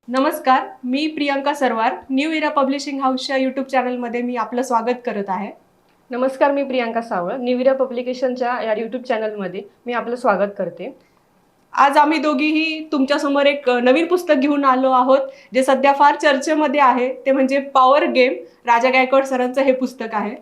नमस्कार, मी प्रियंका सरवार. न्यू इरा पब्लिशिंग हाऊसच्या यूट्यूब चॅनलमध्ये मी आपलं स्वागत करत आहे. नमस्कार, मी प्रियांका सावळ. निविरा पब्लिकेशनच्या या यूट्यूब चॅनलमध्ये मी आपलं स्वागत करते. आज आम्ही दोघीही तुमच्यासमोर एक नवीन पुस्तक घेऊन आलो आहोत, जे सध्या फार चर्चेमध्ये आहे. ते म्हणजे पॉवर गेम. राजा गायकवाड सरांचं हे पुस्तक आहे.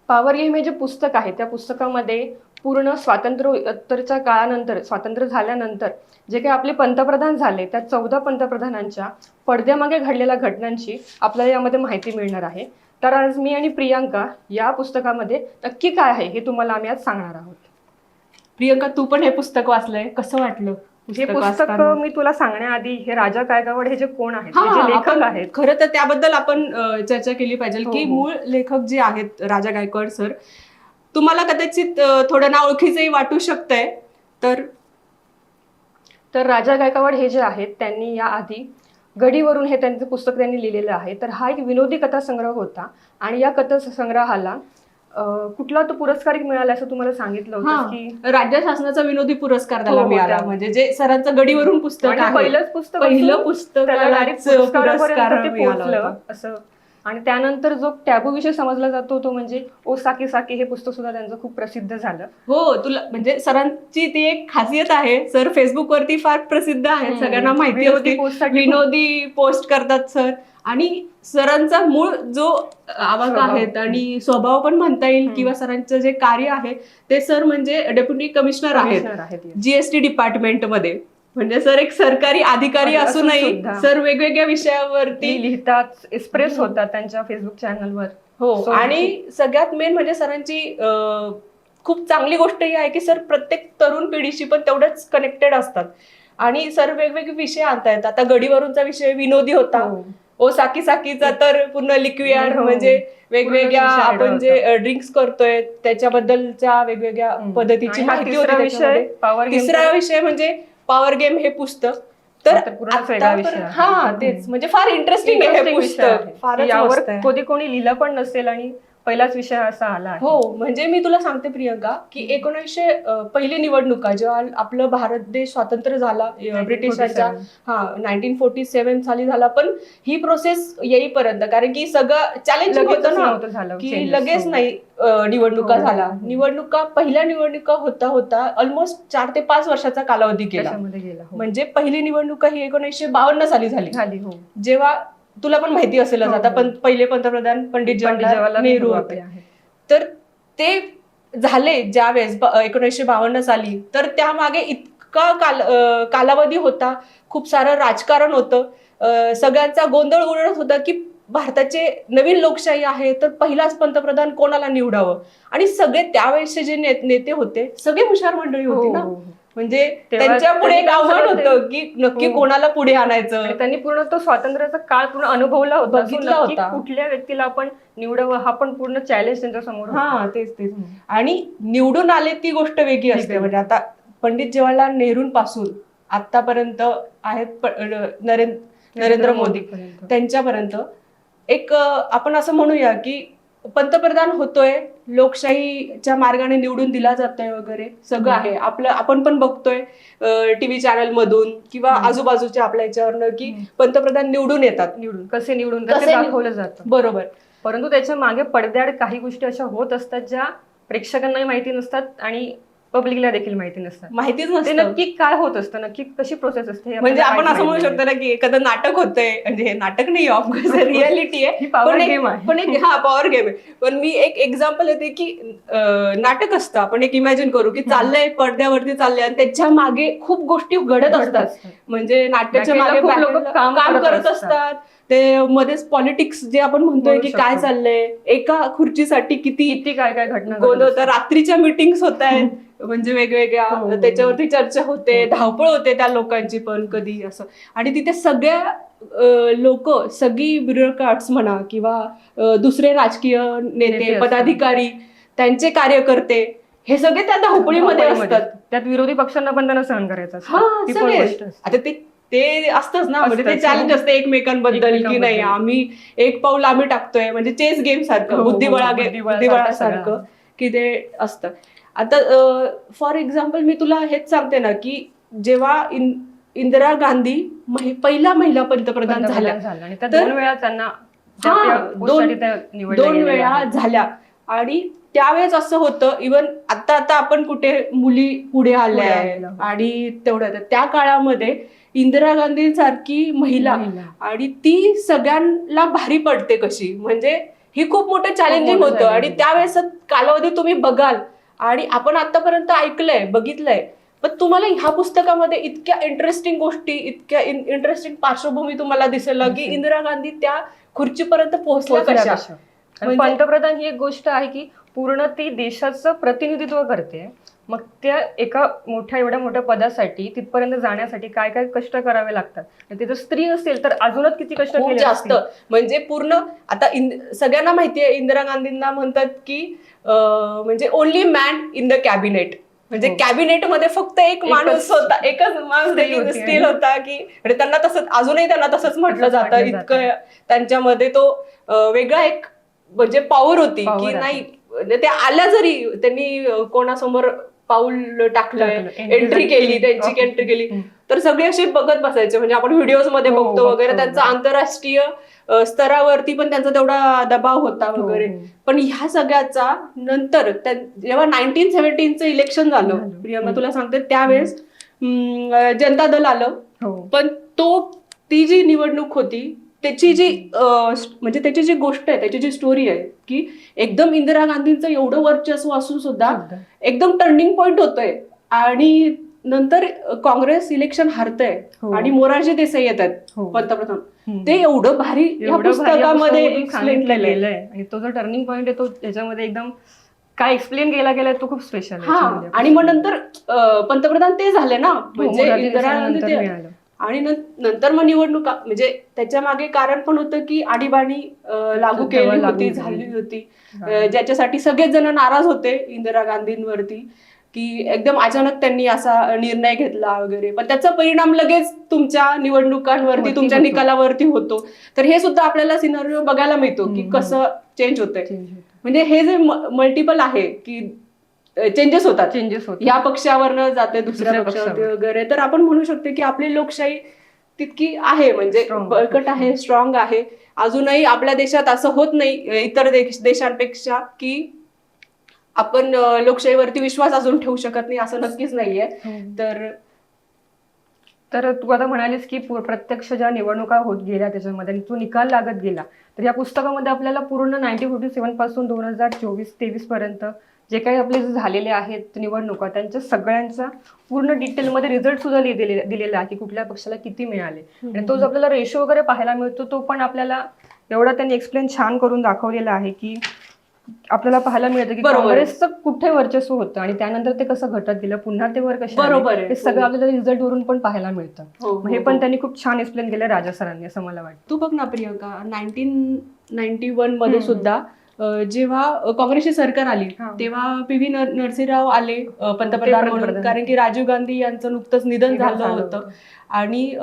पॉवर गेम हे जे पुस्तक आहे त्या पुस्तकामध्ये पूर्ण स्वातंत्र्योत्तरच्या काळानंतर, स्वातंत्र्य झाल्यानंतर जे काही आपले पंतप्रधान झाले त्या 14 पंतप्रधानांच्या पडद्यामागे घडलेल्या घटनांची आपल्याला यामध्ये माहिती मिळणार आहे. तर आज मी आणि प्रियांका या पुस्तकामध्ये नक्की काय आहे हे तुम्हाला आम्ही आज सांगणार आहोत. प्रियंका, तू पण हे पुस्तक वाचलंय, कसं वाटलं? हे पुस्तक मी तुला सांगण्याआधी हे राजा गायकवाड हे जे कोण आहेत, हे जे लेखक आहेत, खरं तर त्याबद्दल आपण चर्चा केली पाहिजे की हो. मूळ लेखक जे आहेत राजा गायकवाड सर, तुम्हाला कदाचित थोडं नाव ओळखीचंही वाटू शकतंय. तर राजा गायकवाड हे जे आहेत त्यांनी याआधी गडीवरून हे त्यांचं पुस्तक त्यांनी लिहिलेलं आहे. तर हा एक विनोदी कथा संग्रह होता आणि या कथा संग्रहाला कुठला तो पुरस्कार मिळाला असं तुम्हाला सांगितलं होतं की राज्य शासनाचा विनोदी पुरस्कार त्याला हो, मिळाला. म्हणजे जे सरांचं गडीवरून पुस्तक आहे, पहिलं पुस्तक त्याला पुरस्कार मिळाला होता. असं. आणि त्यानंतर जो टॅबू विषय समजला जातो तो म्हणजे ओ साकी साकी हे पुस्तक सुद्धा त्यांचं खूप प्रसिद्ध झालं. हो, तुला म्हणजे सरांची ती एक खासियत आहे, सर फेसबुक वरती फार प्रसिद्ध आहेत, सगळ्यांना माहिती होती, विनोदी पोस्ट करतात सर. आणि सरांचा मूळ जो आवाज आहेत आणि स्वभाव पण म्हणता येईल किंवा सरांचं जे कार्य आहे ते सर म्हणजे डेप्युटी कमिशनर आहेत जीएसटी डिपार्टमेंट मध्ये. म्हणजे सर एक सरकारी अधिकारी असूनही सर वेगवेगळ्या विषयावरती लिहितात, एक्सप्रेस होतात त्यांच्या फेसबुक चॅनलवर. हो, आणि सगळ्यात मेन म्हणजे सरांची खूप चांगली गोष्ट ही आहे की सर प्रत्येक तरुण पिढीशी पण तेवढेच कनेक्टेड असतात आणि सर वेगवेगळे विषय आणतायत. आता गडीवरूनचा विषय विनोदी होता, ओ साकी साकीचा तर पूर्ण लिक्विड म्हणजे वेगवेगळ्या आपण जे ड्रिंक्स करतोय त्याच्याबद्दलच्या वेगवेगळ्या पद्धतीची माहिती होती. तिसरा विषय म्हणजे पॉवर गेम हे पुस्तक. तर तेच म्हणजे फार इंटरेस्टिंग आहे हे पुस्तक, फारच कधी कोणी लिहिलं पण नसेल आणि पहिलाच विषय असा आला. हो, म्हणजे मी तुला सांगते प्रियंका की 1900 पहिली निवडणुका जेव्हा आपलं भारत देश स्वातंत्र्य झाला ब्रिटिशांच्या 1947 साली झाला. पण ही प्रोसेस येईपर्यंत, कारण की सगळं चॅलेंजिंग होतं ना की लगेच नाही निवडणुका झाला. पहिल्या निवडणुका होता ऑलमोस्ट 4 ते 5 वर्षाचा कालावधी गेला. म्हणजे पहिली निवडणुका ही 1952 साली झाली. जेव्हा तुला पण माहिती असेलच आता, पण पहिले पंतप्रधान पंडित जवाहरलाल नेहरू होते. तर ते झाले ज्यावेळेस 1952 साली, तर त्यामागे इतका कालावधी होता, खूप सारं राजकारण होतं, सगळ्यांचा गोंधळ उडत होता की भारताचे नवीन लोकशाही आहे तर पहिलाच पंतप्रधान कोणाला निवडावं. आणि सगळे त्यावेळेसचे जे नेते होते सगळे हुशार मंडळी होती ना, म्हणजे त्यांच्या पुढे एक आव्हान होतं की नक्की कोणाला पुढे आणायचं. त्यांनी पूर्ण तो स्वातंत्र्याचा काळ पूर्ण अनुभवला होता, बघितला होता. कुठल्या व्यक्तीला आपण निवडावं हा पण पूर्ण चॅलेंज त्यांच्या समोर. तेच. आणि निवडून आले ती गोष्ट वेगळी असते. म्हणजे आता पंडित जवाहरलाल नेहरूंपासून आतापर्यंत आहेत नरेंद्र मोदी, त्यांच्यापर्यंत एक आपण असं म्हणूया की पंतप्रधान होतोय, लोकशाहीच्या मार्गाने निवडून दिला जातोय वगैरे सगळं आहे. आपण पण बघतोय टीव्ही चॅनल मधून किंवा आजूबाजूच्या आपल्या याच्यावरनं की पंतप्रधान निवडून येतात, कसे दाखवलं जातं. बरोबर. परंतु त्याच्या मागे पडद्याआड काही गोष्टी अशा होत असतात ज्या प्रेक्षकांनाही माहिती नसतात आणि पब्लिकला देखील माहितीच नसते. नक्की काय होत असतं, नक्की कशी प्रोसेस असते. म्हणजे आपण असं म्हणू शकतो ना की एखादं नाटक होतंय, म्हणजे हे नाटक नाही, ऑफकोर्स रियालिटी आहे, पॉवर गेम आहे. पॉवर गेम आहे. पण मी एक एक्झाम्पल येते की नाटक असतं, आपण एक इमॅजिन करू की चाललंय, पडद्यावरती चाललंय आणि त्याच्या मागे खूप गोष्टी घडत असतात. म्हणजे नाट्याच्या मागे लोक काम करत असतात, ते मध्येच पॉलिटिक्स जे आपण म्हणतोय की काय चाललंय, एका खुर्चीसाठी किती काय घटना गोंधळ होतं, रात्रीच्या मीटिंग्स होत आहेत, म्हणजे वेगवेगळ्या त्याच्यावरती चर्चा होते, धावपळ होते त्या लोकांची पण कधी असं. आणि तिथे सगळ्या लोक, सगळी ब्युरोक्रॅट्स म्हणा किंवा दुसरे राजकीय नेते, पदाधिकारी, त्यांचे कार्यकर्ते, हे सगळे त्या धावपळीमध्ये असतात. त्यात विरोधी पक्षांना पण त्यांना सहन करायचं. आता ते असतंच ना, म्हणजे ते चॅलेंज असते एकमेकांबद्दल की नाही आम्ही एक पाऊल आम्ही टाकतोय, म्हणजे चेस गेम सारखं, बुद्धिबळासारखं की ते असतं. आता फॉर एक्झाम्पल मी तुला हेच सांगते ना की जेव्हा इंदिरा गांधी पहिला महिला पंतप्रधान झाल्या. आणि त्या तर- 2 वेळा त्यांना हा, त्या पोस्टसाठी त्या निवडल्या दोन गेलेल्या वेळा आहेत. झाल्या. आणि त्यावेळेस असं होतं, इवन आता आपण कुठे मुली पुढे आल्या पुढे आहे आलेल्या आहोत. आणि तेवढं त्या काळामध्ये इंदिरा गांधी सारखी महिला आणि ती सगळ्यांना भारी पडते कशी, म्हणजे ही खूप मोठं चॅलेंजिंग मोठं होतं. आणि challenging. त्यावेळेस कालावधी तुम्ही बघाल आणि आपण आतापर्यंत ऐकलंय बघितलंय, पण तुम्हाला ह्या पुस्तकामध्ये इतक्या इंटरेस्टिंग गोष्टी, इतक्या इंटरेस्टिंग पार्श्वभूमी तुम्हाला दिसेल की इंदिरा गांधी त्या खुर्चीपर्यंत पोहोचल्या पोहोचल्या कशा. कशा. आणि पंतप्रधान ही एक गोष्ट आहे की पूर्ण ती देशाचं प्रतिनिधित्व करते. मग त्या एका एवढ्या मोठ्या पदासाठी तिथपर्यंत जाण्यासाठी काय काय कष्ट करावे लागतात. आणि ते जर स्त्री असेल तर अजूनच किती कष्ट खूप केले जास्त, असतील. म्हणजे पूर्ण आता सगळ्यांना माहितीये इंदिरा गांधींना म्हणतात की म्हणजे only man in the cabinet, म्हणजे हो. कॅबिनेट मध्ये फक्त एक माणूस होता, एकच माणूस स्त्री होती. स्टील होता की, म्हणजे त्यांना तसंच अजूनही त्यांना तसंच म्हटलं तसंच जातं. म्हटलं इतकं त्यांच्यामध्ये तो वेगळा एक म्हणजे पॉवर होती Power की आहे. नाही, म्हणजे त्या आल्या जरी त्यांनी कोणासमोर पाऊल टाकलंय, टाकलं, एंट्री केली, त्यांची एंट्री केली, तर सगळे असे बघत बसायचे. म्हणजे आपण व्हिडिओज मध्ये हो, बघतो वगैरे, बघतो त्यांचा वगैरे. आंतरराष्ट्रीय स्तरावरती पण त्यांचा तेवढा दबाव होता वगैरे. हो. पण ह्या सगळ्याचा नंतर जेव्हा 1917चं इलेक्शन झालं, प्रियंका तुला सांगते, त्यावेळेस जनता दल आलं. हो. पण ती जी निवडणूक होती त्याची जी म्हणजे त्याची जी गोष्ट आहे, त्याची जी स्टोरी आहे की एकदम इंदिरा गांधींचं एवढं वर्चस्व असून सुद्धा एकदम टर्निंग पॉइंट होतोय. आणि नंतर काँग्रेस इलेक्शन हरतंय हो. आणि मोरारजी देसाई येतात हो. पंतप्रधान. ते एवढं भारी या पुस्तकामध्ये एक्सप्लेन केलंय. आणि तो जो टर्निंग पॉइंट आहे तो त्याच्यामध्ये एकदम काय एक्सप्लेन गेला तो खूप स्पेशल आहे. हा, आणि मग नंतर पंतप्रधान ते झाले ना, म्हणजे मोरारजी इंदिरा देसाई गांधी नंतर ते. मिळालं. आणि नंतर मग निवडणुका, म्हणजे त्याच्या मागे कारण पण होतं की आणीबाणी लागू केली होती, झाली होती, ज्याच्यासाठी सगळेच जण नाराज होते इंदिरा गांधींवरती की एकदम अचानक त्यांनी असा निर्णय घेतला वगैरे. पण त्याचा परिणाम लगेच तुमच्या निवडणुकांवरती, तुमच्या निकालावरती होतो. तर हे सुद्धा आपल्याला सिनारिओ बघायला मिळतो की कसं चेंज होतंय. म्हणजे हे जे मल्टिपल आहे की चेंजेस होतात, या पक्षावरनं जाते दुसऱ्या पक्षावरती वगैरे. तर आपण म्हणू शकतो की आपली लोकशाही तितकी आहे, म्हणजे बळकट आहे, स्ट्रॉंग आहे. अजूनही आपल्या देशात असं होत नाही इतर देशांपेक्षा की आपण लोकशाहीवरती विश्वास अजून ठेवू शकत नाही, असं नक्कीच नाहीये. तर तू आता म्हणालीस की प्रत्यक्ष ज्या निवडणुका होत गेल्या त्याच्यामध्ये तो निकाल लागत गेला, तर या पुस्तकामध्ये आपल्याला पूर्ण 1947 पासून 2024-23 पर्यंत जे काही आपले झालेले आहेत निवडणुका त्यांच्या सगळ्यांचा पूर्ण डिटेलमध्ये रिझल्ट सुद्धा दिलेला आहे की कुठल्या पक्षाला किती मिळाले. आणि तो जो आपल्याला रेशो वगैरे पाहायला मिळतो तो पण आपल्याला एवढा त्यांनी एक्सप्लेन छान करून दाखवलेला आहे की आपल्याला पाहायला मिळतं की काँग्रेसचं कुठे वर्चस्व होतं आणि त्यानंतर ते कसं घटत गेलं, पुन्हा ते वर कसे आले, हे सगळं आपल्याला रिझल्ट वरून पण पाहायला मिळतं. हे पण त्यांनी खूप छान एक्सप्लेन केलं राजा सरांनी, असं मला वाटतं. तू बघ ना प्रियंका, 1991 मध्ये सुद्धा जेव्हा काँग्रेसची सरकार आली तेव्हा PV नरसिंहराव आले पंतप्रधान म्हणून, कारण की राजीव गांधी यांचं नुकतंच निधन झालं होतं. आणि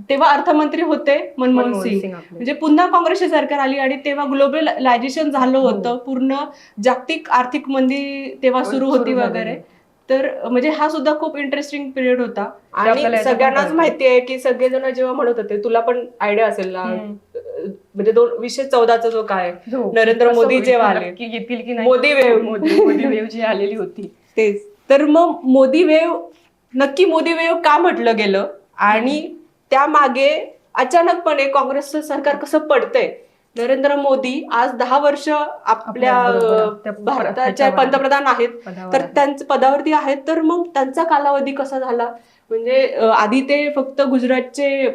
तेव्हा अर्थमंत्री होते मनमोहन सिंग. म्हणजे पुन्हा काँग्रेसची सरकार आली आणि तेव्हा ग्लोबलायझेशन झालं होतं, पूर्ण जागतिक आर्थिक मंदी तेव्हा सुरू होती वगैरे. तर म्हणजे हा सुद्धा खूप इंटरेस्टिंग पिरियड होता. आणि सगळ्यांनाच माहिती आहे की सगळेजण जेव्हा म्हणत होते, तुला पण आयडिया असेल ना, म्हणजे 2014चा जो काय नरेंद्र मोदी जेव्हा आले, येतील की नाही, मोदी वेव्ह जी आलेली होती तेच. तर मग मोदी वेव्ह का म्हटलं गेलं आणि त्यामागे अचानकपणे काँग्रेसचं सरकार कसं पडतंय. नरेंद्र मोदी आज 10 वर्ष आपल्या भारताचे पंतप्रधान आहेत, तर त्यांच्या पदावरती आहेत. तर मग त्यांचा कालावधी कसा झाला, म्हणजे आधी ते फक्त गुजरातचे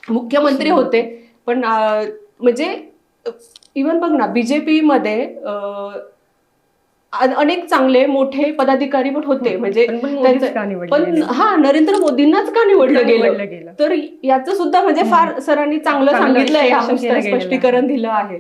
मुख्यमंत्री होते, पण म्हणजे इव्हन बघ ना बीजेपी मध्ये अनेक चांगले मोठे पदाधिकारी पण होते. म्हणजे पण हा, नरेंद्र मोदींनाच का निवडलं गेलं, तर याचं सुद्धा म्हणजे फार सरांनी चांगलं सांगितलं, या स्पष्टीकरण दिलं आहे.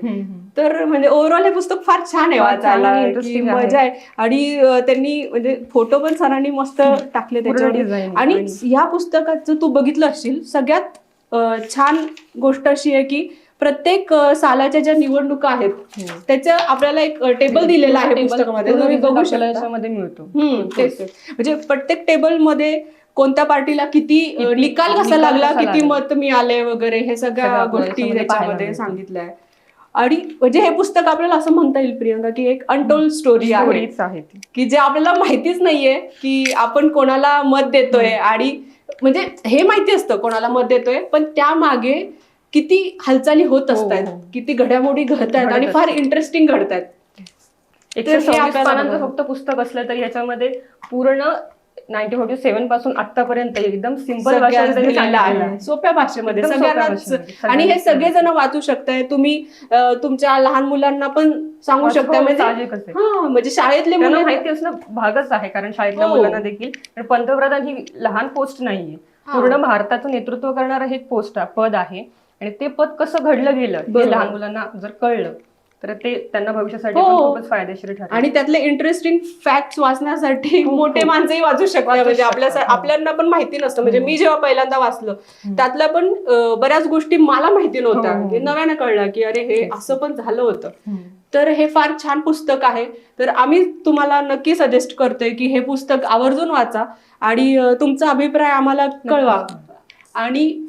तर म्हणजे ओव्हरऑल हे पुस्तक फार छान आहे वाचायला, की मजा आहे. आणि त्यांनी म्हणजे फोटो पण सरांनी मस्त टाकले त्याच्यावर. आणि या पुस्तकाचं तू बघितलं असशील, सगळ्यात छान गोष्ट अशी आहे की प्रत्येक सालाच्या ज्या निवडणुका आहेत त्याच्या आपल्याला एक टेबल दिलेला आहे पुस्तकामध्ये, तुम्ही बघू शकता. याच्यामध्ये मिळतो. म्हणजे प्रत्येक टेबलमध्ये कोणत्या पार्टीला किती निकाल कसा निकाल लागला, कसा किती लागला. मत मिळाले वगैरे, हे सगळ्या सगळं आपल्याला गोष्टी याच्यामध्ये पाहायला त्याच्यामध्ये मिळतं. सांगितल्या आहे. आणि म्हणजे हे पुस्तक आपल्याला असं म्हणता येईल प्रियंका की एक अनटोल्ड स्टोरी आहे, स्टोरीच आहे ती. की जे आपल्याला माहितीच नाहीये की आपण कोणाला मत देतोय. आणि म्हणजे हे माहिती असतं कोणाला मत देतोय, पण त्या मागे किती हालचाली होत असतात, हो. किती घडामोडी घडतात घडत आणि फार असतात. इंटरेस्टिंग घडतात. 126 आपल्याला पानांचं बघायला. फक्त पुस्तक असलं तरी याच्यामध्ये पूर्ण 1947 पासून आतापर्यंत एकदम सिंपल सगळ्यांना भाषेमध्ये त्यांनी दिलेलं सांगितलेलं आहे, आहे. सोप्या भाषेमध्ये एकदम सोप्या सगळ्यांनाच. भाषेमध्ये, आणि हे सगळ्यांना सगळेजण वाचू शकताय तुम्ही, तुमच्या लहान मुलांना पण सांगू वाचू शकताय. म्हणजे साहजिकच आहे. हा, म्हणजे शाळेतले त्यांना मुलं माहिती असणं भागच आहे, कारण शाळेतल्या हो. मुलांना देखील. पण पंतप्रधान ही लहान पोस्ट नाहीये, हा. पूर्ण भारताचं नेतृत्व करणारं हे पोस्ट पद आहे. आणि ते पद कसं घडलं गेलं हे बरोबर. लहान मुलांना जर कळलं तर ते त्यांना भविष्यासाठी हो. पण खूपच फायदेशीर ठरेल. आणि त्यातले इंटरेस्टिंग फॅक्ट्स वाचण्यासाठी खूप, मोठे खूप. माणसंही वाचू शकतात. वाचू म्हणजे शकतात. हो. आपल्याला पण माहिती नसतं. म्हणजे मी जेव्हा पहिल्यांदा वाचलं हम्म. त्यातल्या पण बऱ्याच गोष्टी मला माहिती नव्हत्या. हो. म्हणजे नव्यानं कळलं की अरे हे तेच. असं पण झालं होतं. हम्म. तर हे फार छान पुस्तक आहे. तर आम्ही तुम्हाला नक्की सजेस्ट करतोय की हे पुस्तक आवर्जून वाचा आणि तुमचा अभिप्राय आम्हाला कळवा. आणि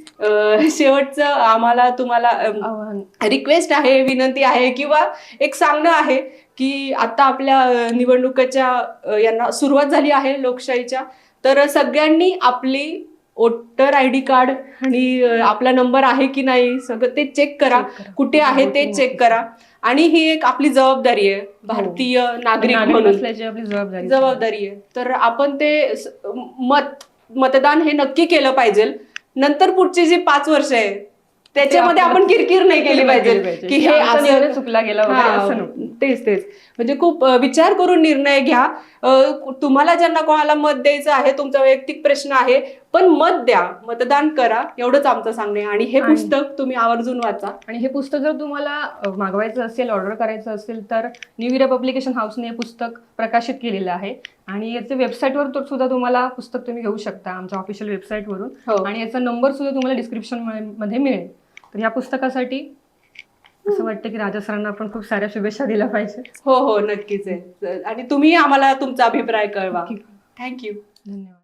शेवटचं आम्हाला तुम्हाला आव्हान. रिक्वेस्ट आहे, विनंती आहे, किंवा एक सांगणं आहे की आता आपल्या निवडणुकीच्या यांना सुरुवात झाली आहे लोकशाहीच्या. तर सगळ्यांनी आपली वोटर ID कार्ड आणि आपला नंबर आहे की नाही सगळं ते चेक करा. चेक करा. कुठे आहे ते Voting चेक करा. आणि ही एक आपली जबाबदारी आहे, भारतीय नागरिक म्हणून असल्याची आपली जबाबदारी आहे. तर आपण ते मतदान हे नक्की केलं पाहिजे. नंतर पुढची जी 5 वर्ष आहे त्याच्यामध्ये आपण किरकिर नाही केली पाहिजे की हे असं चुकला गेला वगैरे असं नको. तेच म्हणजे खूप विचार करून निर्णय घ्या. तुम्हाला ज्यांना कोणाला मत द्यायचं आहे तुमचा वैयक्तिक प्रश्न आहे, पण मत द्या, मतदान करा, एवढंच आमचं सांगणं आहे. आणि हे पुस्तक तुम्ही आवर्जून वाचा. आणि हे पुस्तक जर तुम्हाला मागवायचं असेल, ऑर्डर करायचं असेल तर न्यू इरा पब्लिकेशन हाऊसने हे पुस्तक प्रकाशित केलेलं आहे. आणि याचे वेबसाईटवर सुद्धा तुम्हाला पुस्तक तुम्ही घेऊ शकता आमच्या ऑफिशियल वेबसाईटवरून. हो. आणि याचा नंबर सुद्धा तुम्हाला डिस्क्रिप्शन मध्ये मिळेल. तर या पुस्तकासाठी असं वाटतं की राजा सरांना आपण खूप साऱ्या शुभेच्छा दिल्या पाहिजे. हो, नक्कीच आहे. आणि तुम्ही आम्हाला तुमचा अभिप्राय कळवा. थँक्यू. धन्यवाद.